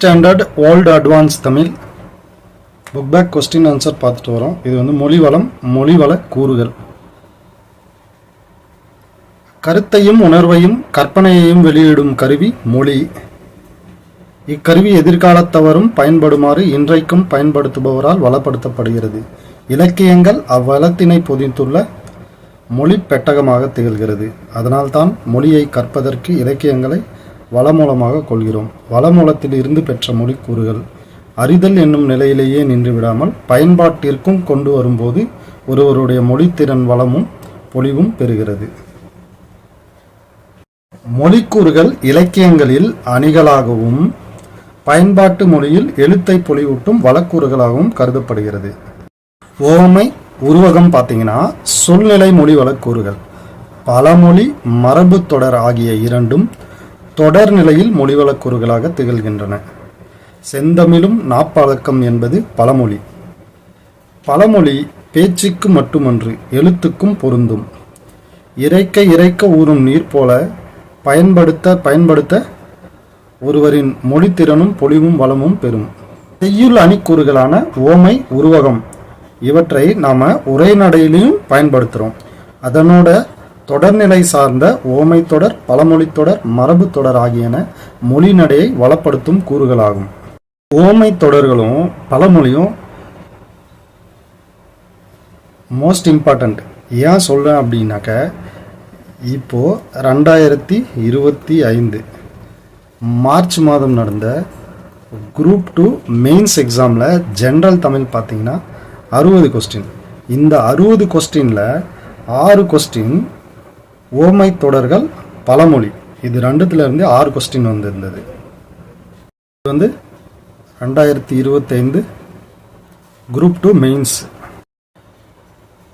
Standard old advance Tamil book back question answer பார்த்துட்டு வரோம். இது வந்து மொழிவள கூறுகள். கருத்தையும் உணர்வையும் கற்பனையையும் வெளியிடும் கருவி மொழி. இக்கருவி எதிர்காலத்தவரும் பயன்படுமாறு இன்றைக்கும் பயன்படுத்துபவரால் வளப்படுத்தப்படுகிறது. இலக்கியங்கள் அவ்வளத்தினை பொதித்துள்ள மொழி பெட்டகமாக திகழ்கிறது. அதனால்தான் மொழியை கற்பதற்கு இலக்கியங்களை வளமூலமாக கொள்கிறோம். வளமூலத்தில் இருந்து பெற்ற மொழி கூறுகள் அறிதல் என்னும் நிலையிலேயே நின்று விடாமல் பயன்பாட்டிற்கும் கொண்டு வரும்போது ஒருவருடைய மொழித்திறன் வளமும் பொலிவும் பெறுகிறது. மொழிக்கூறுகள் இலக்கியங்களில் அணிகளாகவும் பயன்பாட்டு மொழியில் எழுத்தை பொலிவூட்டும் வழக்கூறுகளாகவும் கருதப்படுகிறது. ஓமை உருவகம் பார்த்தீங்கன்னா சொல்நிலை மொழி வழக்கூறுகள். பழமொழி மரபு தொடர் ஆகிய இரண்டும் தொடர் நிலையில் மொழி வழக்கூறுகளாக திகழ்கின்றன. செந்தமிழும் நாப்பழக்கம் என்பது பழமொழி. பழமொழி பேச்சுக்கு மட்டுமன்று எழுத்துக்கும் பொருந்தும். இறைக்க ஊறும் நீர் போல பயன்படுத்த ஒருவரின் மொழித்திறனும் பொலிவும் வளமும் பெறும். செய்யுள் அணிக்கூறுகளான ஓமை உருவகம் இவற்றை நாம உரைநடையிலையும் பயன்படுத்துகிறோம். அதனோட தொடர்நிலை சார்ந்த ஓமை தொடர், பழமொழி தொடர், மரபு தொடர் ஆகியன மொழி நடையை வளப்படுத்தும் கூறுகளாகும். ஓமை தொடர்களும் பழமொழியும் மோஸ்ட் இம்பார்ட்டண்ட். ஏன் சொல்கிறேன் அப்படின்னாக்க, இப்போது 2025 மார்ச் மாதம் நடந்த குரூப் 2 மெயின்ஸ் எக்ஸாமில் ஜென்ரல் தமிழ் பார்த்தீங்கன்னா 60 கொஸ்டின். இந்த 60 கொஸ்டினில் 6 கொஸ்டின் ஓமை தொடர்கள் பழமொழி. இது ரெண்டுத்துலேருந்து 6 கொஸ்டின் வந்திருந்தது. இது வந்து 2025 குரூப் 2 மெயின்ஸ்.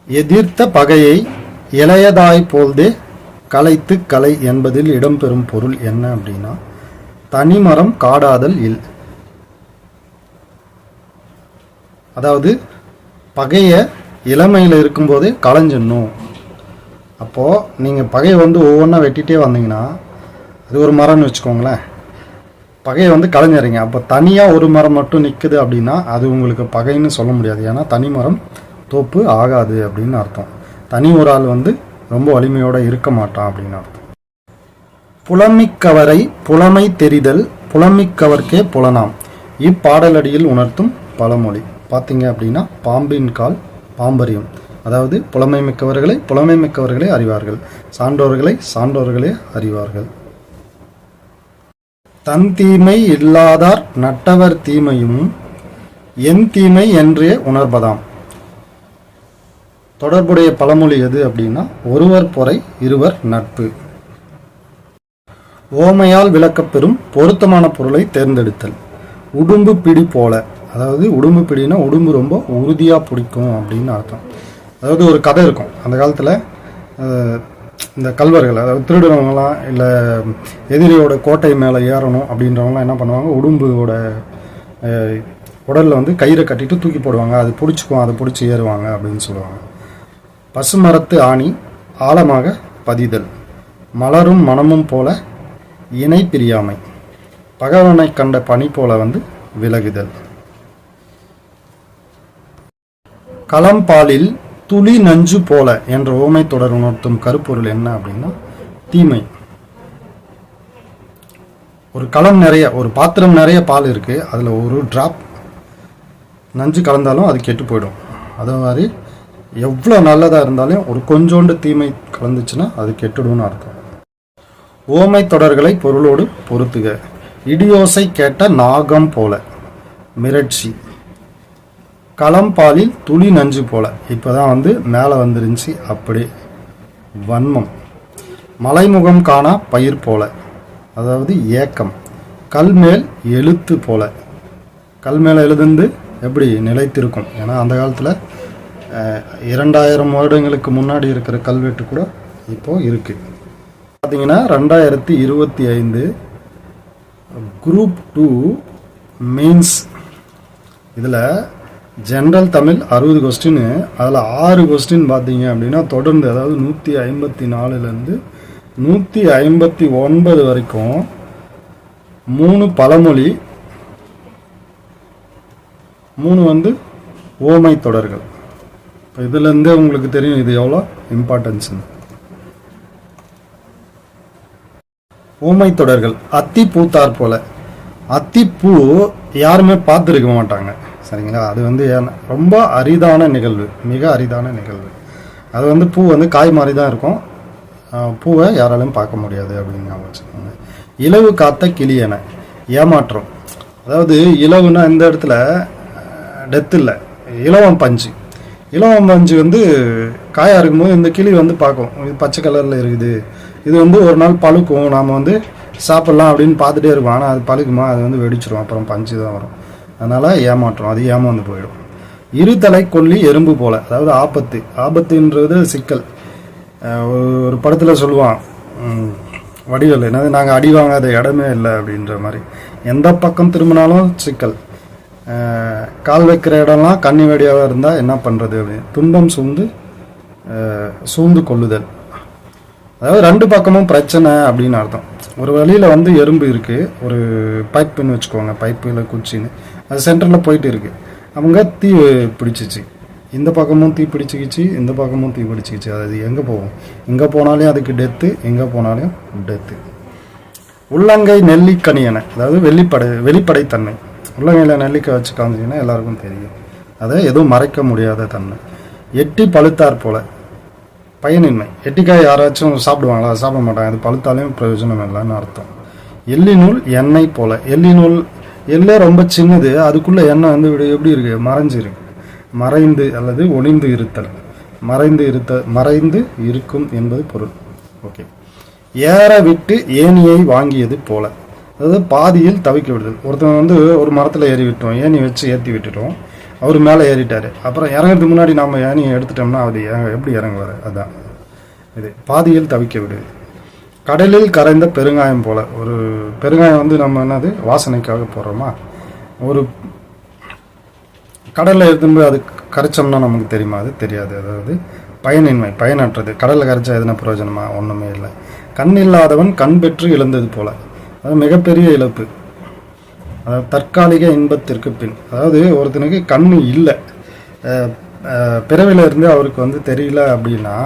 எதிர்த்த பகையை இளையதாய் போல்தே கலைத்து கலை என்பதில் இடம்பெறும் பொருள் என்ன அப்படின்னா, தனிமரம் காடாதல் இல். அதாவது பகையை இளமையில் இருக்கும்போதே களைஞ்சிடணும். அப்போது நீங்கள் பகையை வந்து ஒவ்வொன்றா வெட்டிகிட்டே வந்தீங்கன்னா, அது ஒரு மரம்னு வச்சுக்கோங்களேன், பகையை வந்து களைஞ்சிறீங்க. அப்போ தனியாக ஒரு மரம் மட்டும் நிற்குது அப்படின்னா அது உங்களுக்கு பகைன்னு சொல்ல முடியாது. ஏன்னா தனி மரம் தோப்பு ஆகாது அப்படின்னு அர்த்தம். தனி ஒரு ஆள் வந்து ரொம்ப வலிமையோடு இருக்க மாட்டான் அப்படின்னு அர்த்தம். புலமிக்கவரை புலமை தெரிதல் புலமிக்கவர்க்கே புலனாம் இப்பாடலடியில் உணர்த்தும் பழமொழி. பார்த்தீங்க அப்படின்னா பாம்பின் கால் பாம்பரியம். அதாவது புலமை மிக்கவர்களை அறிவார்கள், சான்றோர்களே அறிவார்கள். தன் தீமை இல்லாதார் நட்டவர் தீமையும் என் தீமை என்றே உணர்வதாம். தொடர்புடைய பழமொழி எது அப்படின்னா, ஒருவர் பொறை இருவர் நட்பு. ஓமையால் விளக்கப்பெறும் பொருத்தமான பொருளை தேர்ந்தெடுத்தல். உடும்பு பிடி போல. அதாவது உடும்பு பிடினா உடும்பு ரொம்ப உறுதியாக பிடிக்கும் அப்படின்னு அர்த்தம். அதாவது ஒரு கதை இருக்கும் அந்த காலத்தில். இந்த கல்வர்கள், அதாவது திருடுறவங்களாம் இல்லை எதிரியோட கோட்டை மேலே ஏறணும் அப்படின்றவங்களாம் என்ன பண்ணுவாங்க, உடும்போட உடலில் வந்து கயிறை கட்டிட்டு தூக்கி போடுவாங்க. அது பிடிச்சிக்கும், அதை பிடிச்சி ஏறுவாங்க அப்படின்னு சொல்லுவாங்க. பசுமரத்து ஆணி ஆழமாக பதிதல். மலரும் மனமும் போல இணை பிரியாமை. பகவனை கண்ட பனி போல வந்து விலகுதல். களம்பாலில் துளி நஞ்சு போல என்ற ஓமை தொடர் உணர்த்தும் கருப்பொருள் என்ன அப்படின்னா, தீமை. ஒரு களம் நிறைய, ஒரு பாத்திரம் நிறைய பால் இருக்குது, அதில் ஒரு டிராப் நஞ்சு கலந்தாலும் அது கெட்டு போயிடும். அதே மாதிரி எவ்வளோ நல்லதாக இருந்தாலும் ஒரு கொஞ்சோண்டு தீமை கலந்துச்சுன்னா அது கெட்டுடும்னு அர்த்தம். ஓமை தொடர்களை பொருளோடு பொருத்துக. இடியோசை கேட்ட நாகம் போல மிரட்சி. களம்பாலில் துளி நஞ்சு போல, இப்போதான் வந்து மேலே வந்துருந்துச்சு அப்படி வன்மம். மலைமுகம் காணா பயிர் போல, அதாவது ஏக்கம். கல்மேல் எழுத்து போல. கல்மேல எழுதுந்து எப்படி நிலைத்திருக்கும். ஏன்னா அந்த காலத்தில் 2000 வருடங்களுக்கு முன்னாடி இருக்கிற கல்வெட்டு கூட இப்போது இருக்குது. பார்த்தீங்கன்னா 2025 குரூப் 2 மெயின்ஸ் இதில் ஜென்ரல் தமிழ் 60 கொஸ்டின். அதில் 6 கொஸ்டின் பார்த்தீங்க அப்படின்னா தொடர்ந்து, அதாவது 154லேருந்து 159 வரைக்கும் 3 பழமொழி, 3 வந்து ஓமை தொடர்கள். இப்போ இதுலேருந்தே உங்களுக்கு தெரியும் இது எவ்வளோ இம்பார்ட்டன்ஸ்னு. ஓமை தொடர்கள். அத்தி பூத்தார் போல. அத்திப்பூ யாருமே பார்த்துருக்க மாட்டாங்க, சரிங்களா? அது வந்து ரொம்ப அரிதான நிகழ்வு, மிக அரிதான நிகழ்வு. அது வந்து பூ வந்து காய் மாதிரி தான் இருக்கும், பூவை யாராலையும் பார்க்க முடியாது அப்படின்னு ஞாபகம் வச்சுக்கோங்க. இலவு காத்த கிளியன. ஏமாற்றம். அதாவது இலவுனா இந்த இடத்துல டெத் இல்லை, இலவம் பஞ்சு. இலவம் பஞ்சு வந்து காயாக இருக்கும்போது இந்த கிளி வந்து பார்க்கும், இது பச்சை கலரில் இருக்குது, இது வந்து ஒரு நாள் பழுக்கும், நாம் வந்து சாப்பிட்லாம் அப்படின்னு பார்த்துட்டே இருக்கும். ஆனால் அது பழுக்குமா, அது வந்து வெடிச்சிடும், அப்புறம் பஞ்சு தான் வரும். அதனால் ஏமாற்றம், அது ஏமாந்து போயிடும். இருதலை கொல்லி எறும்பு போல. அதாவது ஆபத்து. ஆபத்துன்றது சிக்கல். ஒரு படத்தில் சொல்லுவான் வடிவேல், என்னது நாங்கள் அடி வாங்காத இடமே இல்லை அப்படின்ற மாதிரி. எந்த பக்கம் திரும்பினாலும் சிக்கல். கால் வைக்கிற இடம்லாம் கண்ணி வெடியாக இருந்தால் என்ன பண்ணுறது அப்படின்னு. துன்பம் சூழ்ந்து கொள்ளுதல். அதாவது 2 பக்கமும் பிரச்சனை அப்படின்னு அர்த்தம். ஒரு வழியில் வந்து எறும்பு இருக்குது, ஒரு பைப்புன்னு வச்சுக்கோங்க, பைப்பு இல்லை குச்சின்னு, அது சென்டரில் போயிட்டு இருக்குது. அவங்க தீ பிடிச்சிச்சு, இந்த பக்கமும் தீ பிடிச்சிக்கிச்சு, இந்த பக்கமும் தீ பிடிச்சிக்கிச்சு. அது எங்கே போகும்? இங்கே போனாலும் அதுக்கு டெத்து, எங்கே போனாலும் டெத்து. உள்ளங்கை நெல்லிக்கனியனை. அதாவது வெளிப்படைத்தன்மை. உள்ளங்கையில் நெல்லிக்காய் வச்சு காமிச்சிங்கன்னா எல்லாருக்கும் தெரியும், அதை எதுவும் மறைக்க முடியாத தன்மை. எட்டி பழுத்தார் போல. பயனின்மை. எட்டிக்காய் யாராச்சும் சாப்பிடுவாங்களா? சாப்பிட மாட்டாங்க, அது பழுத்தாலையும் பிரயோஜனம் இல்லைன்னு அர்த்தம். எள்ளிநூல் எண்ணெய் போல. எள்ளிநூல், எள்ளே ரொம்ப சின்னது, அதுக்குள்ளே எண்ணெய் வந்து எப்படி இருக்குது? மறைஞ்சு இருக்கு. மறைந்து அல்லது ஒளிந்து இருத்தல். மறைந்து இருக்கும் என்பது பொருள். ஓகே. ஏற விட்டு ஏணியை வாங்கியது போல. அதாவது பாதியில் தவிக்க விடுதல். ஒருத்தவங்க வந்து ஒரு மரத்தில் ஏறி விட்டோம், ஏணி வச்சு ஏற்றி விட்டுட்டோம், அவர் மேலே ஏறிட்டார். அப்புறம் இறங்கிறதுக்கு முன்னாடி நம்ம ஏணியை எடுத்துட்டோம்னா அது எப்படி இறங்குவார்? அதுதான் இது. பாதியில் தவிக்க விடுது. கடலில் கரைந்த பெருங்காயம் போல. ஒரு பெருங்காயம் வந்து நம்ம என்னது வாசனைக்காக போடுறோமா, ஒரு கடலில் இருக்கும்போது அது கரைச்சோம்னா நமக்கு தெரியுமா? அது தெரியாது. அதாவது பயனின்மை, பயனற்றது. கடலில் கரைச்சா எதுனா பிரயோஜனமா? ஒன்றுமே இல்லை. கண் இல்லாதவன் கண் பெற்று இழந்தது போல. அது மிகப்பெரிய இழப்பு. அதாவது தற்காலிக இன்பத்திற்கு பின். அதாவது ஒருத்தனுக்கு கண் இல்லை, பிறவில இருந்து அவருக்கு வந்து தெரியல அப்படின்னா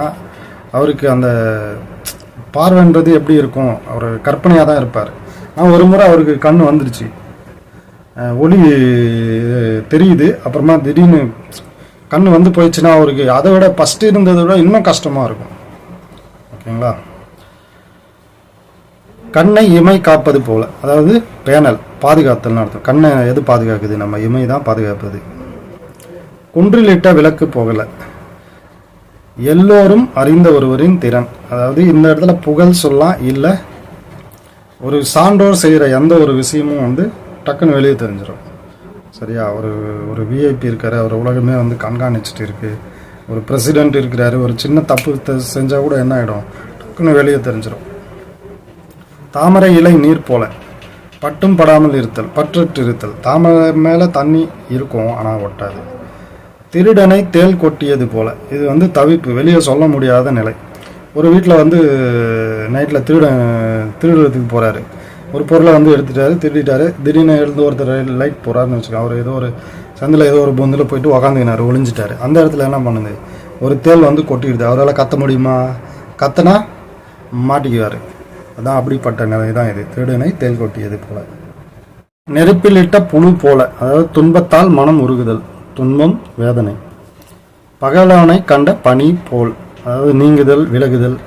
அவருக்கு அந்த பார்வைன்றது எப்படி இருக்கும்? அவர் கற்பனையாக தான் இருப்பார். ஆனால் ஒரு முறை அவருக்கு கண் வந்துடுச்சு, ஒளி தெரியுது, அப்புறமா திடீர்னு கண் வந்து போயிடுச்சுன்னா அவருக்கு அதை விட ஃபஸ்ட்டு இருந்ததை விட இன்னும் கஷ்டமாக இருக்கும். ஓகேங்களா? கண்ணை இமை காப்பது போல. அதாவது பேனல், பாதுகாத்தல்னு அர்த்தம். கண்ணை எது பாதுகாக்குது? நம்ம இமை தான் பாதுகாப்பது. குன்றிலிட்ட விளக்கு போகலை. எல்லோரும் அறிந்த ஒருவரின் திறன். அதாவது இந்த இடத்துல புகழ் சொல்லலாம், இல்லை ஒரு சான்றோர் செய்கிற எந்த ஒரு விஷயமும் வந்து டக்குன்னு வெளியே தெரிஞ்சிடும். சரியா? ஒரு விஐபி இருக்காரு, அவர் உலகமே வந்து கண்காணிச்சுட்டு இருக்கு. ஒரு பிரசிடென்ட் இருக்கிறாரு, ஒரு சின்ன தப்பு செஞ்சால் கூட என்ன ஆகிடும்? டக்குன்னு வெளியே தெரிஞ்சிடும். தாமரை இலை நீர் போல. பட்டும் படாமல் இருத்தல், பற்றற்று இருத்தல். தாமரை மேலே தண்ணி இருக்கும் ஆனால் ஒட்டாது. திருடனை தேள் கொட்டியது போல. இது வந்து தவிப்பு, வெளியே சொல்ல முடியாத நிலை. ஒரு வீட்டில் வந்து நைட்டில் திருடுறதுக்கு போகிறாரு, ஒரு பொருளை வந்து திருடிட்டாரு. திடீர்னு எழுந்து ஒருத்தர் லைட் போகிறாருன்னு வச்சுக்கோங்க. அவர் ஏதோ ஒரு சந்தில் ஏதோ ஒரு பொந்தில் போயிட்டு உக்காந்துக்கினார், ஒளிஞ்சிட்டாரு. அந்த இடத்துல என்ன பண்ணுது? ஒரு தேள் வந்து கொட்டிடுது. அவரால் கத்த முடியுமா? கத்தனா மாட்டிக்குவார். அதான் அப்படிப்பட்ட நிலை தான் இது. திருடனை தேள் கொட்டியது போல. நெருப்பிலிட்ட புழு போல. அதாவது துன்பத்தால் மனம் உருகுதல், துன்பம் வேதனை. பகலவனை கண்ட பனி போல். அதாவது நீங்குதல், விலகுதல்,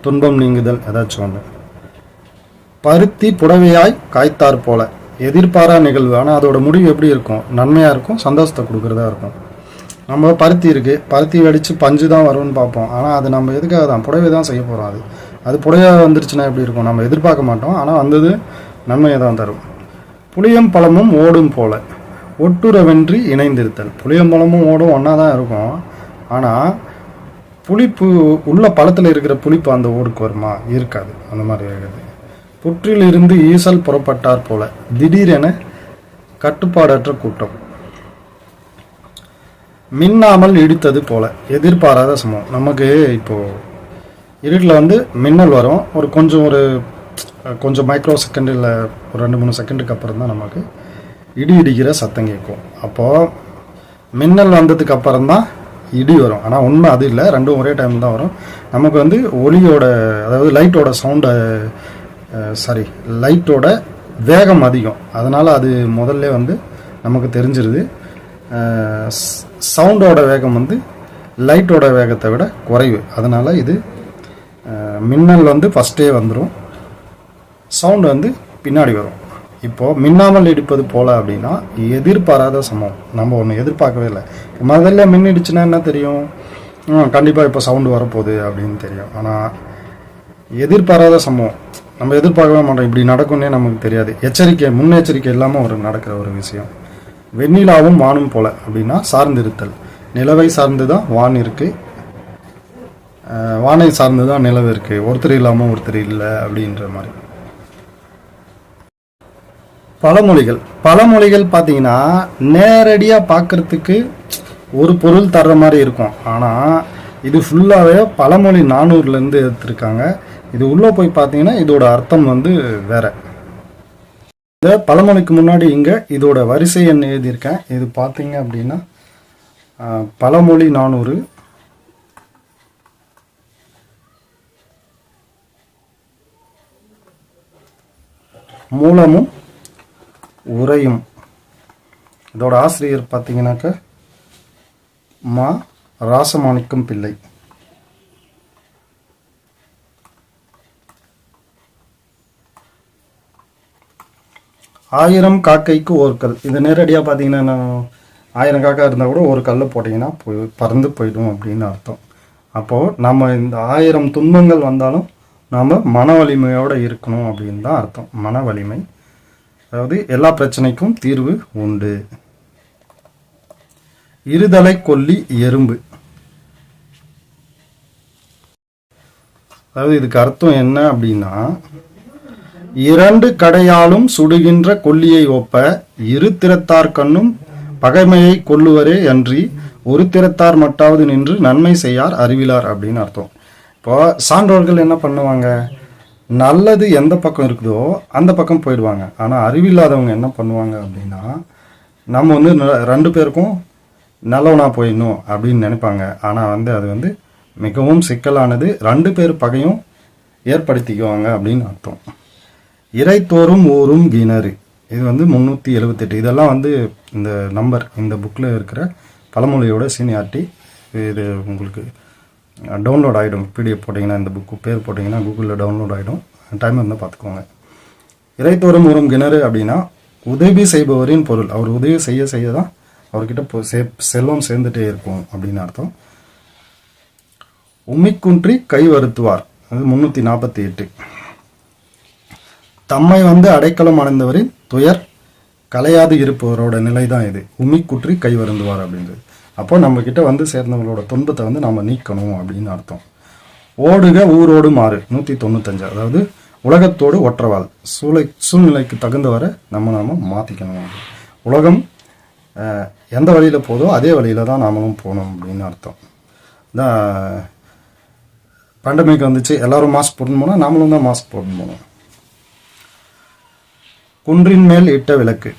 துன்பம் நீங்குதல், ஏதாச்சும் ஒன்று. பருத்தி புடவையாய் காய்த்தார் போல. எதிர்பாரா நிகழ்வு, ஆனால் அதோட முடிவு எப்படி இருக்கும்? நன்மையாக இருக்கும், சந்தோஷத்தை கொடுக்குறதா இருக்கும். நம்ம பருத்தி இருக்குது, பருத்தி வெடித்து பஞ்சு தான் வரும்னு பார்ப்போம். ஆனால் அது நம்ம எதுக்காக தான்? புடவை தான் செய்ய போகிறோம். அது புடவையாக வந்துருச்சுன்னா எப்படி இருக்கும்? நம்ம எதிர்பார்க்க மாட்டோம், ஆனால் வந்தது நன்மையை தான் தரும். புளியம் பழமும் ஓடும் போல. ஒட்டுறவென்றி இணைந்திருத்தல். புளியம் பழமும் ஓடும் ஒன்றா தான் இருக்கும், ஆனால் புளிப்பு உள்ள பழத்தில் இருக்கிற புளிப்பு அந்த ஓடுக்கு வருமா? இருக்காது. அந்த மாதிரி இருக்குது. புற்றிலிருந்து ஈசல் புறப்பட்டார் போல. திடீரென கட்டுப்பாடற்ற கூட்டம். மின்னாமல் இடித்தது போல. எதிர்பாராத சம்பவம். நமக்கு இப்போது இருட்டில் வந்து மின்னல் வரும், கொஞ்சம் மைக்ரோ செகண்ட், இல்லை ஒரு 2-3 செகண்டுக்கு அப்புறம் தான் நமக்கு இடிக்கிற சத்தம் கேட்கும். அப்போது மின்னல் வந்ததுக்கு அப்புறம் தான் இடி வரும். ஆனால் உண்மை அது இல்லை, ரெண்டும் ஒரே டைம் தான் வரும். நமக்கு வந்து ஒளியோட அதாவது லைட்டோட சவுண்டை லைட்டோட வேகம் அதிகம், அதனால் அது முதல்ல வந்து நமக்கு தெரிஞ்சிருது. சவுண்டோட வேகம் வந்து லைட்டோட வேகத்தை விட குறைவு, அதனால் இது மின்னல் வந்து ஃபஸ்ட்டே வந்துடும், சவுண்டு வந்து பின்னாடி வரும். இப்போது மின்னாமல் இடிப்பது போல் அப்படின்னா எதிர்பாராத சம்பவம், நம்ம ஒன்று எதிர்பார்க்கவே இல்லை. முதல்ல மின் இடிச்சுன்னா என்ன தெரியும், கண்டிப்பாக இப்போ சவுண்டு வரப்போகுது அப்படின்னு தெரியும். ஆனால் எதிர்பாராத சம்பவம் நம்ம எதிர்பார்க்கவே மாட்டோம், இப்படி நடக்கும்னே நமக்கு தெரியாது. முன்னெச்சரிக்கை இல்லாமல் ஒரு நடக்கிற ஒரு விஷயம். வெண்ணிலாவும் வானும் போல அப்படின்னா சார்ந்திருத்தல், நிலவை சார்ந்து தான் வான் இருக்குது, வானை சார்ந்து தான் நிலவு இருக்குது, ஒருத்தர் இல்லாமல் ஒருத்தர் இல்லை அப்படின்ற மாதிரி. பழமொழிகள் பார்த்தீங்கன்னா நேரடியாக பார்க்குறதுக்கு ஒரு பொருள் தர்ற மாதிரி இருக்கும். ஆனால் இது ஃபுல்லாகவே பழமொழி 400லேருந்து எடுத்திருக்காங்க. இது உள்ளே போய் பார்த்தீங்கன்னா இதோட அர்த்தம் வந்து வேற. இந்த பழமொழிக்கு முன்னாடி இங்கே இதோட வரிசை எண் எழுதியிருக்கேன். இது பார்த்தீங்க அப்படின்னா பழமொழி 400, மூலமும் உரையும். இதோட ஆசிரியர் பார்த்தீங்கன்னாக்க மா ராசமாணிக்கம் பிள்ளை. ஆயிரம் காக்கைக்கு ஒரு கல், இது நேரடியாக பார்த்தீங்கன்னா 1000 காக்கா இருந்தால் கூட ஒரு கல்லை போட்டிங்கன்னா பறந்து போயிடும் அப்படின்னு அர்த்தம். அப்போது நம்ம இந்த 1000 துன்பங்கள் வந்தாலும் நாம் மன வலிமையோடு இருக்கணும் அப்படின்னு தான் அர்த்தம். மன வலிமை, அதாவது எல்லா பிரச்சனைக்கும் தீர்வு உண்டு. இருதலை கொல்லி எறும்பு, அதாவது இதுக்கு அர்த்தம் என்ன அப்படின்னா, 2 கடையாலும் சுடுகின்ற கொல்லியை ஒப்ப இரு திறத்தார் கண்ணும் பகைமையை கொல்லுவரே அன்றி ஒரு திறத்தார் மட்டாவது நின்று நன்மை செய்யார் அறிவிலார் அப்படின்னு அர்த்தம். இப்போ சான்றோர்கள் என்ன பண்ணுவாங்க, நல்லது எந்த பக்கம் இருக்குதோ அந்த பக்கம் போயிடுவாங்க. ஆனால் அறிவில்லாதவங்க என்ன பண்ணுவாங்க அப்படின்னா, நம்ம வந்து 2 பேருக்கும் நல்லவனாக போயிடணும் அப்படின்னு நினைப்பாங்க. ஆனால் வந்து அது வந்து மிகவும் சிக்கலானது, 2 பேர் பகையும் ஏற்படுத்திக்குவாங்க அப்படின்னு அர்த்தம். இறைத்தோறும் ஊரும் கிணறு, இது வந்து 378. இதெல்லாம் வந்து இந்த நம்பர் இந்த புக்கில் இருக்கிற பழமொழியோட சீனியாரிட்டி. இது உங்களுக்கு டவுன்லோட் ஆகிடும், பிடிஎஃப் போட்டிங்கன்னா, இந்த புக்கு பேர் போட்டிங்கன்னா கூகுளில் டவுன்லோட் ஆகிடும், டைம் இருந்தால் பார்த்துக்கோங்க. இறைத்தோறும் ஊரும் கிணறு அப்படின்னா உதவி செய்பவரின் பொருள், அவர் உதவி செய்ய செய்ய தான் அவர்கிட்ட செல்வம் சேர்ந்துட்டே இருக்கும் அப்படின்னு அர்த்தம். உம்மிக்குன்றி கை வருத்துவார், அது 348. தம்மை வந்து அடைக்கலம் அடைந்தவரின் துயர் கலையாது இருப்பவரோட நிலை தான் இது, உம்மிக்குற்றி கை வருந்துவார் அப்படின்றது. அப்போ நம்ம கிட்ட வந்து சேர்ந்தவங்களோட துன்பத்தை வந்து நம்ம நீக்கணும் அப்படின்னு அர்த்தம். ஓடுக ஊரோடு மாறு, 195. அதாவது உலகத்தோடு ஒற்றவாள், சூழ்நிலைக்கு தகுந்தவரை நம்ம மாற்றிக்கணும். உலகம் எந்த வழியில் போதோ அதே வழியில் தான் நாமளும் போகணும் அப்படின்னு அர்த்தம். தான் பேண்டமிக் வந்துச்சு, எல்லோரும் மாஸ்க் போடணும் போனால் நாமளும் தான் மாஸ்க் போடணும் போனோம். குன்றின் மேல் இட்ட விளக்கு,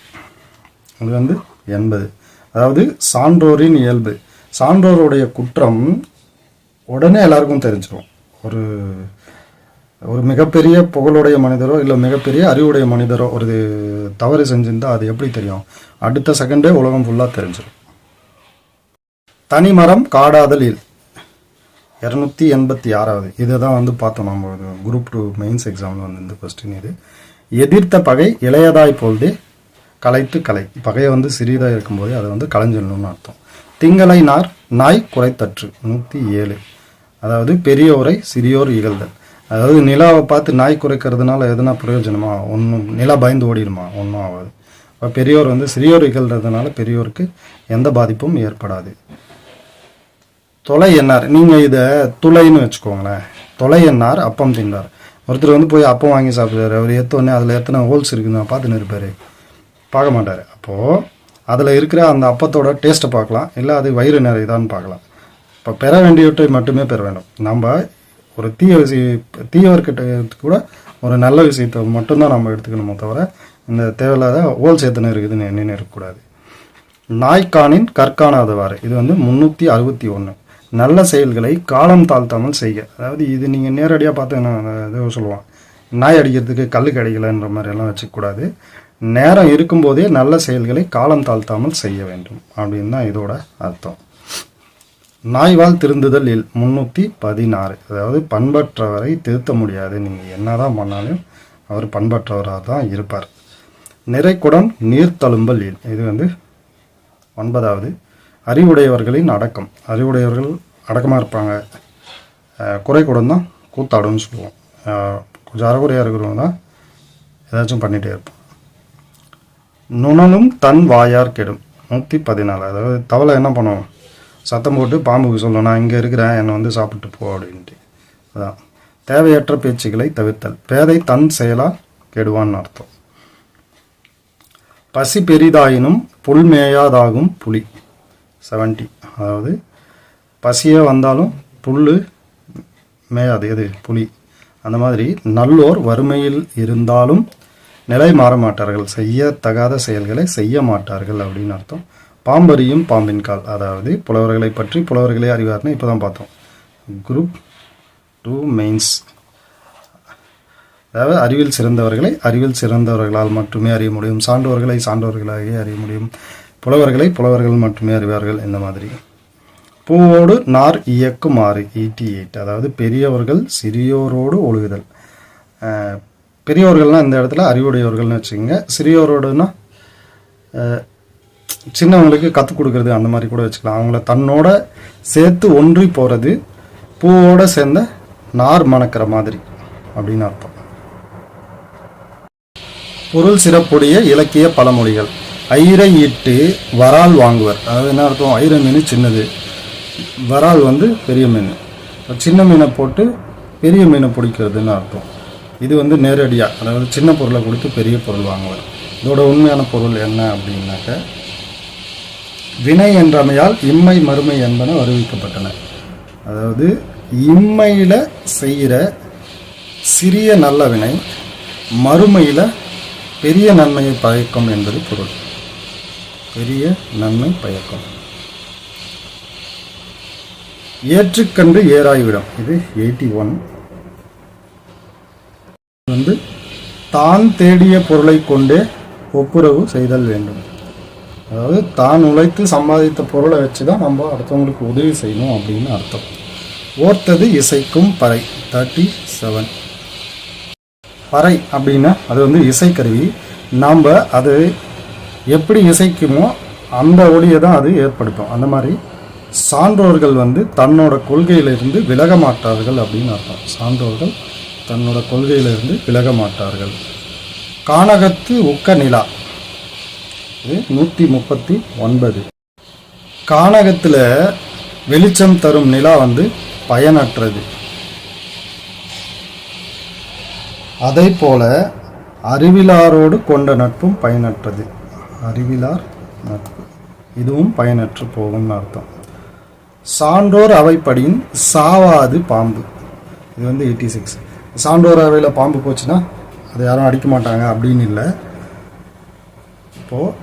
அது வந்து 80. அதாவது சான்றோரின் இயல்பு, சான்றோருடைய குற்றம் உடனே எல்லாருக்கும் தெரிஞ்சிடும். ஒரு மிகப்பெரிய புகழுடைய மனிதரோ இல்லை மிகப்பெரிய அறிவுடைய மனிதரோ ஒரு தவறு செஞ்சிருந்தால் அது எப்படி தெரியும், அடுத்த செகண்டே உலகம் ஃபுல்லாக தெரிஞ்சிடும். தனிமரம் காடாதல் இல், 286. இதை தான் வந்து பார்த்தோம் நம்ம குரூப் 2 மெயின்ஸ் எக்ஸாமில் வந்து இந்த கொஸ்டின். இது எதிர்த்த பகை இளையதாய் போல்தே கலைத்து கலை, பகையை வந்து சிறியதாக இருக்கும்போதே அதை வந்து கலைஞ்சிடணும்னு அர்த்தம். திங்களை நாய் குறைத்தற்று, 107. அதாவது பெரியோரை சிறியோர் இகழ்தல், அதாவது நிலாவை பார்த்து நாய் குறைக்கிறதுனால எதுனா பிரயோஜனமா, ஒன்றும் நிலா பயந்து ஓடிடுமா, ஒன்றும் ஆகாது. இப்போ பெரியோர் வந்து சிறியோர் இகழ்றதுனால பெரியோருக்கு எந்த பாதிப்பும் ஏற்படாது. தொலை என்னார், நீங்கள் இதை துளைன்னு வச்சுக்கோங்களேன். தொலை என்னார் அப்பம் தின்னார், ஒருத்தர் வந்து போய் அப்பம் வாங்கி சாப்பிடுறாரு, அவர் எத்தோடனே அதில் எத்தனை ஹோல்ஸ் இருக்குன்னு பார்த்துன்னு இருப்பார், பார்க்க மாட்டார். அப்போது அதில் இருக்கிற அந்த அப்பத்தோட டேஸ்ட்டை பார்க்கலாம், இல்லை அது வயிறு நிறைதான்னு பார்க்கலாம். இப்போ பெற வேண்டியவற்றை மட்டுமே பெற வேண்டும். நம்ம ஒரு தீயவர்கிட்ட கூட ஒரு நல்ல விஷயத்தை மட்டும்தான் நம்ம எடுத்துக்கணுமோ தவிர இந்த தேவையில்லாத ஹோல்ஸ் எத்தனை இருக்குதுன்னு எண்ணி இருக்கக்கூடாது. நாய்க்கானின் கற்காணாதவாறு, இது வந்து 361. நல்ல செயல்களை காலம் தாழ்த்தாமல் செய்ய. அதாவது இது நீங்கள் நேரடியாக பார்த்து இது சொல்லுவான், நாய் அடிக்கிறதுக்கு கல் கிடைக்கலன்ற மாதிரியெல்லாம் வச்சுக்கூடாது. நேரம் இருக்கும்போதே நல்ல செயல்களை காலம் தாழ்த்தாமல் செய்ய வேண்டும் அப்படின்னு தான் இதோட அர்த்தம். நாய்வால் திருந்துதல் 316. அதாவது பண்பற்றவரை திருத்த முடியாது, நீங்கள் என்னதான் பண்ணாலும் அவர் பண்பற்றவராக தான் இருப்பார். நிறைக்குடம் நீர் தழும்பல், இது வந்து 9வது. அறிவுடையவர்களின் அடக்கம், அறிவுடையவர்கள் அடக்கமாக இருப்பாங்க. குறைக்குடம் தான் கூத்தாடுன்னு சொல்லுவோம். கொஞ்சம் அறகுறையாக இருக்கிறவங்க தான் ஏதாச்சும் பண்ணிகிட்டே இருப்போம். நுணனும் தன் வாயார் கெடும் 114. அதாவது தவளை என்ன பண்ணுவோம், சத்தம் போட்டு பாம்புக்கு சொல்லணும், நான் இங்கே இருக்கிறேன், என்னை வந்து சாப்பிட்டு போ அப்படின்ட்டு. அதான் தேவையற்ற பேச்சுக்களை தவிர்த்தல். பேதை தன் செயலால் கெடுவான்னு அர்த்தம். பசி பெரிதாயினும் புல் மேயாதாகும் புலி 70. அதாவது பசியே வந்தாலும் புல் மேயாது, எது புலி. அந்த மாதிரி நல்லோர் வறுமையில் இருந்தாலும் நிலை மாற மாட்டார்கள், செய்யத்தகாத செயல்களை செய்ய மாட்டார்கள் அப்படின்னு அர்த்தம். பாம்பறியும் பாம்பின் கால், அதாவது புலவர்களை பற்றி புலவர்களே அறிவார்னு இப்போ தான் பார்த்தோம். Group 2 mains. அதாவது அறிவில் சிறந்தவர்களை அறிவில் சிறந்தவர்களால் மட்டுமே அறிய முடியும், சான்றோர்களை சான்றோர்களாகவே அறிய முடியும், புலவர்களை புலவர்கள் மட்டுமே அறிவார்கள். இந்த மாதிரி. பூவோடு நார் இயக்குமாறு 88. அதாவது பெரியவர்கள் சிறியோரோடு ஒழுகுதல். பெரியவர்கள்னால் இந்த இடத்துல அறிவுடையவர்கள்னு வச்சுக்கோங்க. சிறியோரோடுனா சின்னவங்களுக்கு கற்றுக் கொடுக்குறது அந்த மாதிரி கூட வச்சுக்கலாம். அவங்கள தன்னோட சேர்த்து ஒன்றி போகிறது, பூவோடு சேர்ந்த நார் மணக்கிற மாதிரி அப்படின்னு அர்த்தம். பொருள் சிறப்புடைய இலக்கிய பழமொழிகள். ஐரை இட்டு வரால் வாங்குவர். அதாவது என்ன அர்த்தம், ஐரை மீன் சின்னது, வரால் வந்து பெரிய மீன், சின்ன மீனை போட்டு பெரிய மீனை பிடிக்கிறதுன்னு அர்த்தம். இது வந்து நேரடியாக, அதாவது சின்ன பொருளை கொடுத்து பெரிய பொருள் வாங்குவார். இதோட உண்மையான பொருள் என்ன அப்படின்னாக்க, வினை என்றமையால் இம்மை மறுமை என்பன வருவிக்கப்பட்டன. அதாவது இம்மையில் செய்கிற சிறிய நல்ல வினை மறுமையில் பெரிய நன்மையை பயக்கும் என்பது பொருள். பெரிய நன்மை பயக்கும். ஏற்றுக்கண்டு ஏறாய்விடம், இது 81. வந்து தான் தேடிய பொருளை கொண்டே ஒப்புரவு செய்தல் வேண்டும். அதாவது தான் உழைத்து சம்பாதித்த பொருளை வச்சு தான் நம்ம அடுத்தவங்களுக்கு உதவி செய்யணும் அப்படின்னு அர்த்தம். ஓர்த்தது இசைக்கும் பறை 37. பறை அப்படின்னா அது வந்து இசைக்கருவி. நாம் அது எப்படி இசைக்குமோ அந்த ஒளியை தான் அது ஏற்படுத்தும். அந்த மாதிரி சான்றோர்கள் வந்து தன்னோட கொள்கையிலிருந்து விலக மாட்டார்கள் அப்படின்னு அர்த்தம். சான்றோர்கள் தன்னோட கொள்கையிலிருந்து விலக மாட்டார்கள். கானகத்து உக்க நிலா, இது 139. கானகத்தில் வெளிச்சம் தரும் நிலா வந்து பயனற்றது. அதை போல அறிவிலாரோடு கொண்ட நட்பும் பயனற்றது. அறிவிலார் நட்பு இதுவும் பயனற்று போகும்னு அர்த்தம். சான்றோர் அவைப்படியின் சாவாது பாம்பு, இது வந்து 86. சான்றோர் அவையில் பாம்பு போச்சுன்னா அதை யாரும் அடிக்க மாட்டாங்க அப்படின்னு இல்லை. இப்போது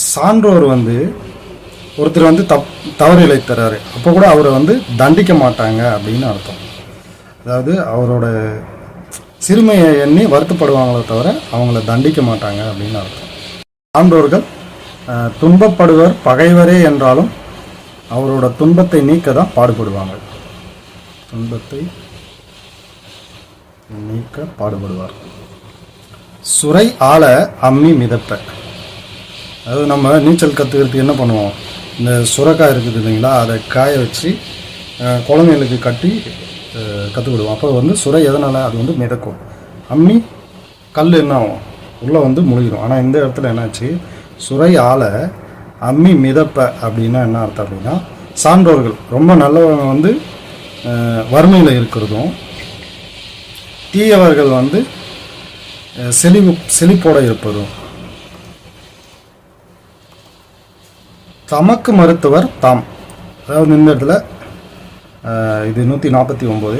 சான்றோர் வந்து ஒருத்தர் வந்து தவறு இழைத்தறாரு, அப்போ கூட அவரை வந்து தண்டிக்க மாட்டாங்க அப்படின்னு அர்த்தம். அதாவது அவரோட சிறுமையை எண்ணி வருத்தப்படுவாங்களே தவிர அவங்கள தண்டிக்க மாட்டாங்க அப்படின்னு அர்த்தம். சான்றோர்கள் துன்பப்படுவர் பகைவரே என்றாலும் அவரோட துன்பத்தை நீக்க தான் பாடுபடுவாங்க. துன்பத்தை நீக்க பாடுபடுவார். சுரை ஆள அம்மி மிதப்ப, அதாவது நம்ம நீச்சல் கற்றுக்கிறதுக்கு என்ன பண்ணுவோம், இந்த சுரைக்காய் இருக்குது இல்லைங்களா, அதை காய வச்சு குழந்தைங்களுக்கு கட்டி கற்றுக்கிடுவோம். அப்போ வந்து சுரை எதனால், அது வந்து மிதக்கும். அம்மி கல் என்ன ஆகும், உள்ளே வந்து முழுகிடும். ஆனால் இந்த இடத்துல என்னாச்சு, சுரை ஆள அம்மி மிதப்ப அப்படின்னா என்ன அர்த்தம் அப்படின்னா, சான்றோர்கள் ரொம்ப நல்லவங்க வந்து வறுமையில் இருக்கிறதும், தீயவர்கள் வந்து செழிப்போடு இருப்பதும். தமக்கு மருத்துவர் தாம், அதாவது இந்த இடத்துல இது 149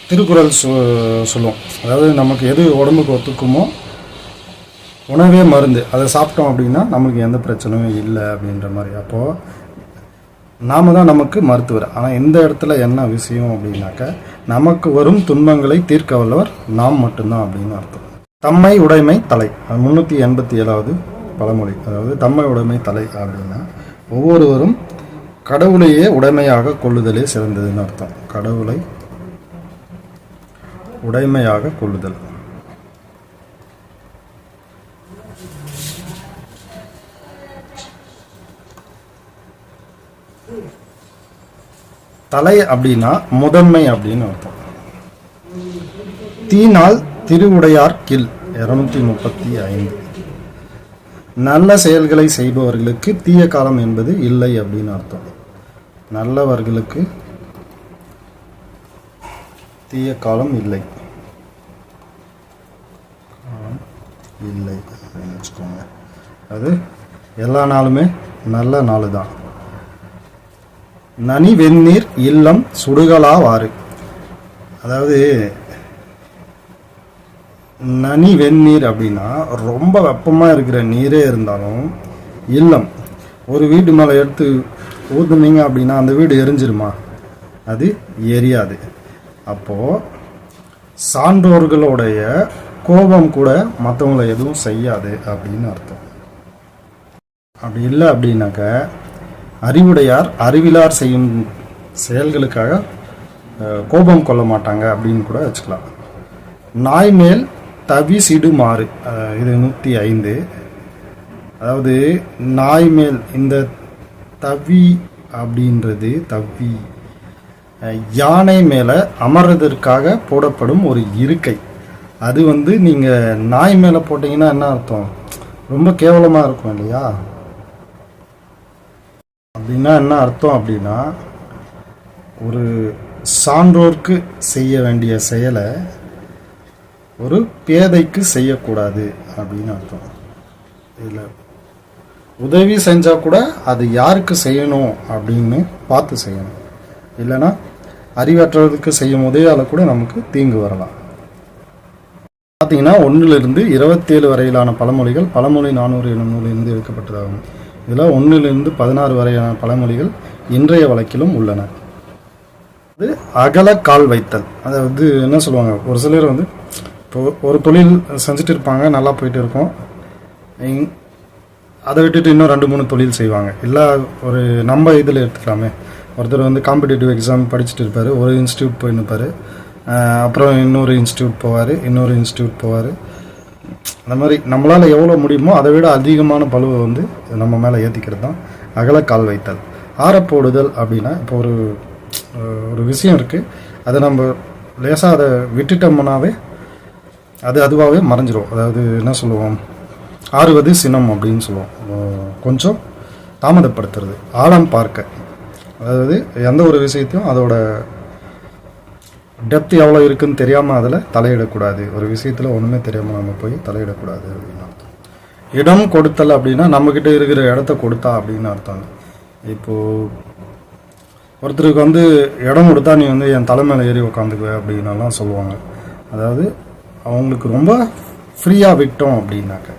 திருக்குறள் சொல்லுவோம். அதாவது நமக்கு எது உடம்புக்கு ஒத்துக்குமோ உணவே மருந்து, அதை சாப்பிட்டோம் அப்படின்னா நம்மளுக்கு எந்த பிரச்சனையும் இல்லை அப்படின்ற மாதிரி. அப்போது நாம தான் நமக்கு மருத்துவர். ஆனால் இந்த இடத்துல என்ன விஷயம் அப்படின்னாக்க, நமக்கு வரும் துன்பங்களை தீர்க்க வல்லவர் நாம் மட்டும்தான் அப்படின்னு அர்த்தம். தம்மை உடைமை தலை, 387வது பழமொழி. அதாவது தம்மை உடைமை தலை அப்படின்னா ஒவ்வொருவரும் கடவுளையே உடைமையாக கொள்ளுதலே சிறந்ததுன்னு அர்த்தம். கடவுளை உடைமையாக கொள்ளுதல். தலை அப்படின்னா முதன்மை அப்படின்னு அர்த்தம். தீனால் திருவுடையார் கில், 235. நல்ல செயல்களை செய்பவர்களுக்கு தீய காலம் என்பது இல்லை அப்படின்னு அர்த்தம். நல்லவர்களுக்கு தீய காலம் இல்லை இல்லை அப்படின்னு வச்சுக்கோங்க. அது எல்லா நாளுமே நல்ல நாள் தான். நனி வெந்நீர் இல்லம் சுடுகளாவாறு. அதாவது நனி வெந்நீர் அப்படின்னா ரொம்ப வெப்பமாக இருக்கிற நீரே இருந்தாலும் இல்லம், ஒரு வீடு மேலே எடுத்து ஊற்றுனீங்க அப்படின்னா அந்த வீடு எரிஞ்சிருமா? அது எரியாது. அப்போது சான்றோர்களுடைய கோபம் கூட மற்றவங்களை எதுவும் செய்யாது அப்படின்னு அர்த்தம். அப்படி இல்லை அப்படின்னாக்க அறிவுடையார் அறிவிலார் செய்யும் செயல்களுக்காக கோபம் கொள்ள மாட்டாங்க அப்படின்னு கூட வச்சுக்கலாம். நாய் மேல் தவி சிடுமாறு, இது 105. அதாவது நாய் மேல், இந்த தவி அப்படின்றது தவி யானை மேலே அமர்றதற்காக போடப்படும் ஒரு இருக்கை. அது நீங்கள் நாய் மேலே போட்டிங்கன்னா என்ன அர்த்தம்? ரொம்ப கேவலமாக இருக்கும் இல்லையா? அப்படின்னா என்ன அர்த்தம் அப்படின்னா, ஒரு சான்றோர்க்கு செய்ய வேண்டிய செயலை ஒரு பேதைக்கு செய்யக்கூடாது அப்படின்னு அர்த்தம். இதில் உதவி செஞ்சால் கூட அது யாருக்கு செய்யணும் அப்படின்னு பார்த்து செய்யணும். இல்லைன்னா அறிவற்றவர்களுக்கு செய்யும் உதவியால் கூட நமக்கு தீங்கு வரலாம். பார்த்தீங்கன்னா 1 to 27 வரையிலான பழமொழிகள் பழமொழி 400 எனும் நூலிலிருந்து எடுக்கப்பட்டதாகும். இதில் 1 to 16 வரையான பழமொழிகள் இன்றைய வழக்கிலும் உள்ளன. அது அகல கால் வைத்தல். அதாவது என்ன சொல்லுவாங்க, ஒரு சிலர் இப்போ ஒரு தொழில் செஞ்சுட்டு இருப்பாங்க, நல்லா போயிட்டு இருக்கும். அதை விட்டுட்டு இன்னும் 2-3 தொழில் செய்வாங்க. இல்லை ஒரு நம்ம இதில் எடுத்துக்கலாமே, ஒருத்தர் காம்படிட்டிவ் எக்ஸாம் படிச்சுட்டு இருப்பார், ஒரு இன்ஸ்டியூட் போயின்னு இருப்பார், அப்புறம் இன்னொரு இன்ஸ்டியூட் போவார், இன்னொரு இன்ஸ்டியூட் போவார். அந்த மாதிரி நம்மளால் எவ்வளோ முடியுமோ அதை விட அதிகமான பழுவை நம்ம மேலே ஏற்றிக்கிறது தான் அகல கால் வைத்தல். ஆறப்போடுதல் அப்படின்னா, இப்போ ஒரு விஷயம் இருக்குது, அதை நம்ம லேசாக அதை விட்டுட்டோம்னாவே அது அதுவாகவே மறைஞ்சிரும். அதாவது என்ன சொல்லுவோம், ஆறுவது சினம் அப்படின்னு சொல்லுவோம். கொஞ்சம் தாமதப்படுத்துறது. ஆழம் பார்க்க, அதாவது எந்த ஒரு விஷயத்தையும் அதோட டெப்த் எவ்வளோ இருக்குதுன்னு தெரியாமல் அதில் தலையிடக்கூடாது. ஒரு விஷயத்தில் ஒன்றுமே தெரியாமல் நம்ம போய் தலையிடக்கூடாது அப்படின்னு அர்த்தம். இடம் கொடுத்தல் அப்படின்னா நம்மக்கிட்ட இருக்கிற இடத்த கொடுத்தா அப்படின்னு அர்த்தம். இப்போது ஒருத்தருக்கு இடம் கொடுத்தா நீ என் தலை மேலே ஏறி உக்காந்துக்குவே அப்படின்னலாம் சொல்லுவாங்க. அதாவது அவங்களுக்கு ரொம்ப ஃப்ரீயாக விட்டோம் அப்படின்னாக்க.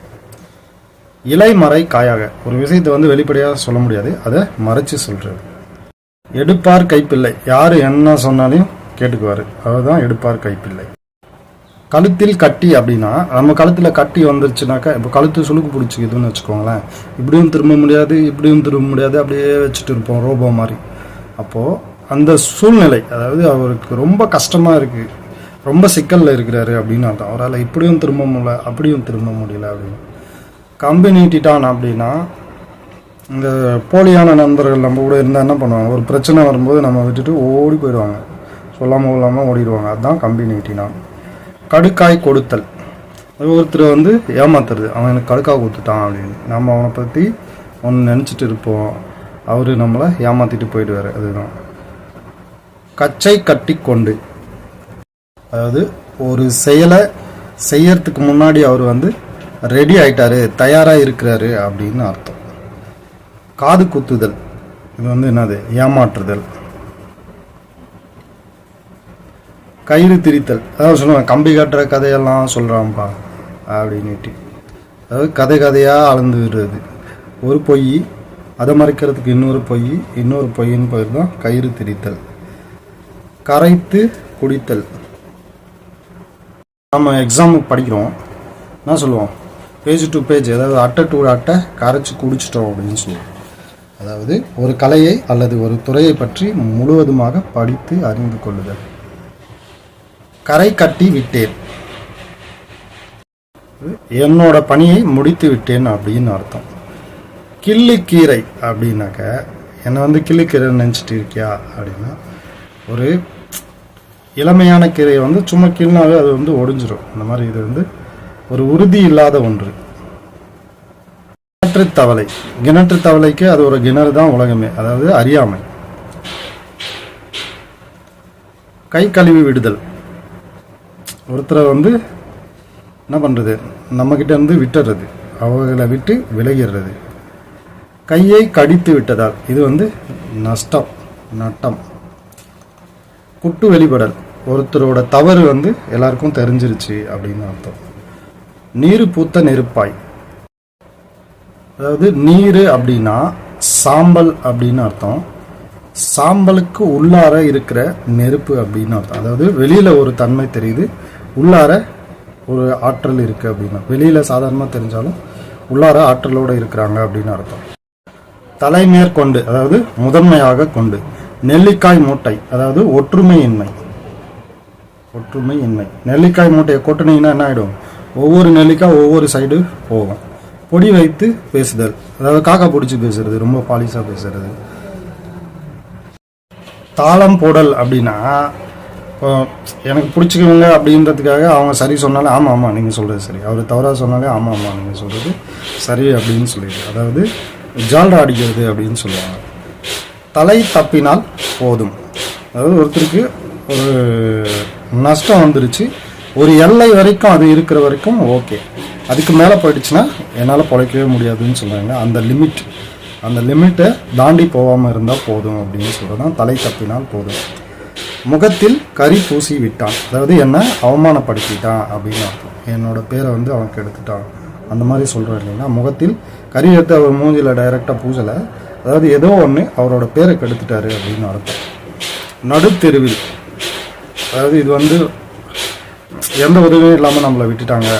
இலைமறை காயாக, ஒரு விஷயத்தை வெளிப்படையாக சொல்ல முடியாது, அதை மறைச்சு சொல்கிறது. எடுப்பார் கைப்பிள்ளை, யார் என்ன சொன்னாலையும் கேட்டுக்குவார், அதுதான் எடுப்பார் கைப்பிள்ளை. கழுத்தில் கட்டி அப்படின்னா, நம்ம கழுத்தில் கட்டி வந்துருச்சுனாக்கா, இப்போ கழுத்து சுளுக்கு பிடிச்சிக்குதுன்னு வச்சுக்கோங்களேன், இப்படியும் திரும்ப முடியாது இப்படியும் திரும்ப முடியாது, அப்படியே வச்சுட்டு இருப்போம் ரோபோ மாதிரி. அப்போது அந்த சூழ்நிலை, அதாவது அவருக்கு ரொம்ப கஷ்டமாக இருக்குது, ரொம்ப சிக்கலில் இருக்கிறாரு அப்படின்னு அர்த்தம். அவரால் இப்படியும் திரும்ப முடியல அப்படியும் திரும்ப முடியல அப்படின்னு. கம்பி நீட்டிட்டான் அப்படின்னா, இந்த போலியான நண்பர்கள் நம்ம கூட இருந்தால் என்ன பண்ணுவாங்க, ஒரு பிரச்சனை வரும்போது நம்ம விட்டுட்டு ஓடி போயிடுவாங்க, சொல்லாமல் கொள்ளாமல் ஓடிடுவாங்க. அதுதான் கம்பி நீட்டினான். கடுக்காய் கொடுத்தல், ஒருத்தர் ஏமாத்துறது, அவன் எனக்கு கடுக்காய் கொடுத்துட்டான் அப்படின்னு. நம்ம அவனை பற்றி ஒன்று நினச்சிட்டு இருப்போம், அவர் நம்மளை ஏமாற்றிட்டு போயிடுவார். அதுதான் கச்சை கட்டி கொண்டு. அதாவது ஒரு செயலை செய்யறதுக்கு முன்னாடி அவர் ரெடி ஆயிட்டாரு, தயாராக இருக்கிறாரு அப்படின்னு அர்த்தம். காது குத்துதல், இது என்னது, ஏமாற்றுதல். கயிறு திரித்தல், அதாவது சொல்லுவாங்க கம்பி கட்டுற கதையெல்லாம் சொல்கிறான்ப்பா அப்படின்ட்டு. அதாவது கதை கதையாக அளந்து விடுறது. ஒரு பொய் அதை மறைக்கிறதுக்கு இன்னொரு பொய்ன்னு பேர் தான் கயிறு திரித்தல். கரைத்து குடித்தல். நம்ம எக்ஸாமுக்கு படிக்கிறோம், என்ன சொல்லுவோம், பேஜ் டு பேஜ், அதாவது அட்டை டு அட்டை கரைச்சி குடிச்சிட்டோம் அப்படின்னு சொல்லுவோம். அதாவது ஒரு கலையை அல்லது ஒரு துறையை பற்றி முழுவதுமாக படித்து அறிந்து கொள்ளுதல். கரை கட்டி விட்டேன், என்னோட பணியை முடித்து விட்டேன் அப்படின்னு அர்த்தம். கிள்ளுக்கீரை அப்படின்னாக்க என்னை கிள்ளுக்கீரைன்னு நினச்சிட்டு இருக்கியா அப்படின்னா, ஒரு இளமையான கீரையை சும்மா கிள்னாவே அது ஒடிஞ்சிடும். அந்த மாதிரி இது ஒரு உறுதி இல்லாத ஒன்று. கிணற்று தவளை. கிணற்று தவளைக்கு அது ஒரு கிணறு தான் உலகமே, அதாவது அறியாமை. கை கழுவி விடுதல். ஒருத்தரை என்ன பண்ணுறது, நம்மக்கிட்ட விட்டுறது, அவர்களை விட்டு விலகிறது. கையை கடித்து விட்டதால் இது நட்டம். குட்டு வெளிப்படல். ஒருத்தரோட தவறு எல்லாருக்கும் தெரிஞ்சிருச்சு அப்படின்னு அர்த்தம். நீரு பூத்த நெருப்பாய். அதாவது நீர் அப்படின்னா சாம்பல் அப்படின்னு அர்த்தம். சாம்பலுக்கு உள்ளார இருக்கிற நெருப்பு அப்படின்னு அர்த்தம். அதாவது வெளியில் ஒரு தன்மை தெரியுது, உள்ளார ஒரு ஆற்றல் இருக்குது அப்படின்னா. வெளியில் சாதாரணமாக தெரிஞ்சாலும் உள்ளார ஆற்றலோடு இருக்கிறாங்க அப்படின்னு அர்த்தம். தலைமேற்கொண்டு, அதாவது முதன்மையாக கொண்டு. நெல்லிக்காய் மூட்டை, அதாவது ஒற்றுமையின்மை. நெல்லிக்காய் மூட்டையை கொட்டினீங்கன்னா என்ன ஆகிடும், ஒவ்வொரு நெல்லிக்காய் ஒவ்வொரு சைடு போகும். பொடி வைத்து பேசுதல், அதாவது காக்கா பிடிச்சி பேசுறது, ரொம்ப பாலிஷாக பேசுறது. தாளம் போடல் அப்படின்னா, எனக்கு பிடிச்சிக்கவங்க அப்படின்றதுக்காக அவங்க சரி சொன்னாலே ஆமாம் ஆமாம் நீங்கள் சொல்கிறது சரி, அவர் தவறாக சொன்னாலே ஆமாம் ஆமாம் நீங்கள் சொல்கிறது சரி அப்படின்னு சொல்லிடுது. அதாவது ஜால்ரா அடிக்கிறது அப்படின்னு சொல்லுவாங்க. தலை தப்பினால் போதும். அதாவது ஒருத்தருக்கு ஒரு நஷ்டம் வந்துருச்சு, ஒரு எல்லை வரைக்கும் அது இருக்கிற வரைக்கும் ஓகே, அதுக்கு மேலே போயிடுச்சுன்னா என்னால் பிழைக்கவே முடியாதுன்னு சொல்லுவாங்க. அந்த லிமிட்டை தாண்டி போகாமல் இருந்தால் போதும் அப்படின்னு சொல்கிறது தான் தலை தப்பினால் போதும். முகத்தில் கரி பூசி விட்டான், அதாவது என்ன அவமானப்படுத்திட்டான் அப்படின்னு அர்த்தம். என்னோட பேரை அவன் கெடுத்துட்டான் அந்த மாதிரி சொல்கிறோம் இல்லைன்னா. முகத்தில் கரி எடுத்து அவர் மூஞ்சில் டைரெக்டாக பூசலை, அதாவது ஏதோ ஒன்று அவரோட பேரை கெடுத்துட்டாரு அப்படின்னு அர்த்தம். நடுத்தெருவில், அதாவது இது எந்த உதவியும் இல்லாமல் நம்மளை விட்டுட்டாங்க,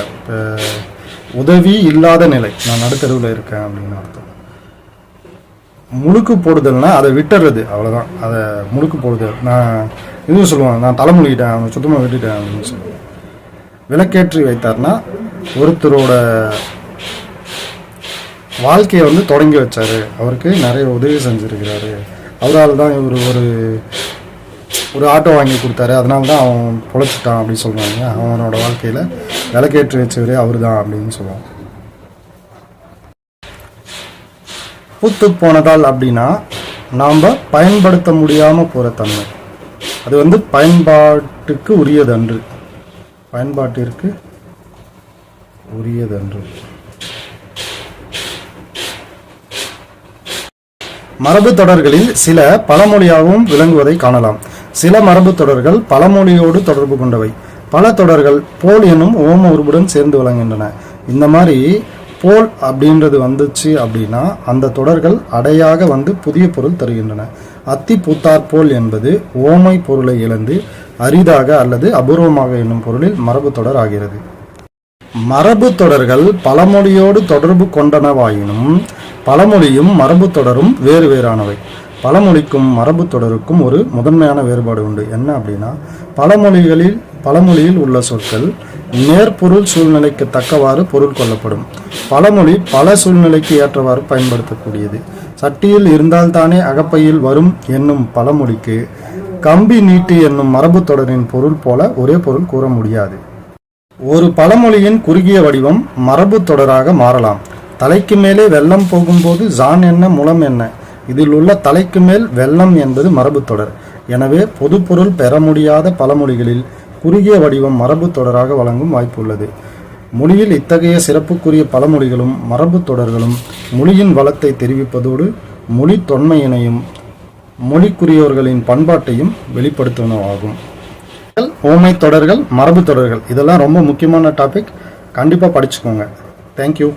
உதவி இல்லாத நிலை, நான் நடுத்தெருவில் இருக்கேன் அப்படின்னு அர்த்தம். முழுக்கு போடுதல்னா அதை விட்டுறது, அவ்வளோதான். அதை முழுக்கு போடுதல். நான் இதுவும் சொல்லுவாங்க, நான் தலைமுழுகிட்டேன், அவனை சுத்தமாக விட்டுட்டேன் அப்படின்னு சொல்லுவேன். விளக்கேற்றி வைத்தார்னா ஒருத்தரோட வாழ்க்கையை தொடங்கி வச்சாரு, அவருக்கு நிறைய உதவி செஞ்சுருக்கிறாரு, அவரால் தான் இவர் ஒரு ஆட்டோ வாங்கி கொடுத்தாரு, அதனால தான் அவன் பொழைச்சிட்டான் அப்படின்னு சொல்லுவாங்க. அவனோட வாழ்க்கையில் விளக்கேற்றி வச்சவரே அவர் தான் அப்படின்னு சொல்லுவாங்க. பூத்து போனதால் அப்படின்னா நாம் பயன்படுத்த முடியாமல் போகிற தன்மை, அது பயன்பாட்டிற்கு உரியதன்று. மரபு தொடர்களில் சில பழமொழியாகவும் விளங்குவதை காணலாம். சில மரபு தொடர்கள் பழமொழியோடு தொடர்பு கொண்டவை. பல தொடர்கள் போல் என்னும் ஓம உருவுடன் சேர்ந்து விளங்குகின்றன. இந்த மாதிரி போல் அப்படின்றது வந்துச்சு அப்படின்னா அந்த தொடர்கள் அடையாக புதிய பொருள் தருகின்றன. அத்தி பூத்தார் போல் என்பது ஓமை பொருளை இழந்து அரிதாக அல்லது அபூர்வமாக என்னும் பொருளில் மரபு தொடர் ஆகிறது. மரபு தொடர்கள் பழமொழியோடு தொடர்பு கொண்டனவாயினும் பழமொழியும் மரபு தொடரும் வேறு வேறானவை. பழமொழிக்கும் மரபு தொடருக்கும் ஒரு முதன்மையான வேறுபாடு உண்டு. என்ன அப்படின்னா, பழமொழியில் உள்ள சொற்கள் நேர்பொருள் சூழ்நிலைக்கு தக்கவாறு பொருள் கொள்ளப்படும். பழமொழி பல சூழ்நிலைக்கு ஏற்றவாறு பயன்படுத்தக்கூடியது. சட்டியில் இருந்தால்தானே அகப்பையில் வரும் என்னும் பழமொழிக்கு கம்பி நீட்டு என்னும் மரபு தொடரின் பொருள் போல ஒரே பொருள் கூற முடியாது. ஒரு பழமொழியின் குறுகிய வடிவம் மரபு தொடராக மாறலாம். தலைக்கு மேலே வெள்ளம் போகும்போது ஜான் என்ன முலம் என்ன, இதில் உள்ள தலைக்கு மேல் வெள்ளம் என்பது மரபு தொடர். எனவே பொதுப்பொருள் பெற முடியாத பழமொழிகளில் குறுகிய வடிவம் மரபு தொடராக வழங்கும் வாய்ப்பு உள்ளது. மொழியில் இத்தகைய சிறப்புக்குரிய பழமொழிகளும் மரபு தொடர்களும் மொழியின் வளத்தை தெரிவிப்பதோடு மொழி தொன்மையினையும் மொழிக்குரியவர்களின் பண்பாட்டையும் வெளிப்படுத்துவனவாகும். ஓமை தொடர்கள், மரபு தொடர்கள், இதெல்லாம் ரொம்ப முக்கியமான டாபிக், கண்டிப்பாக படிச்சுக்கோங்க. தேங்க்யூ.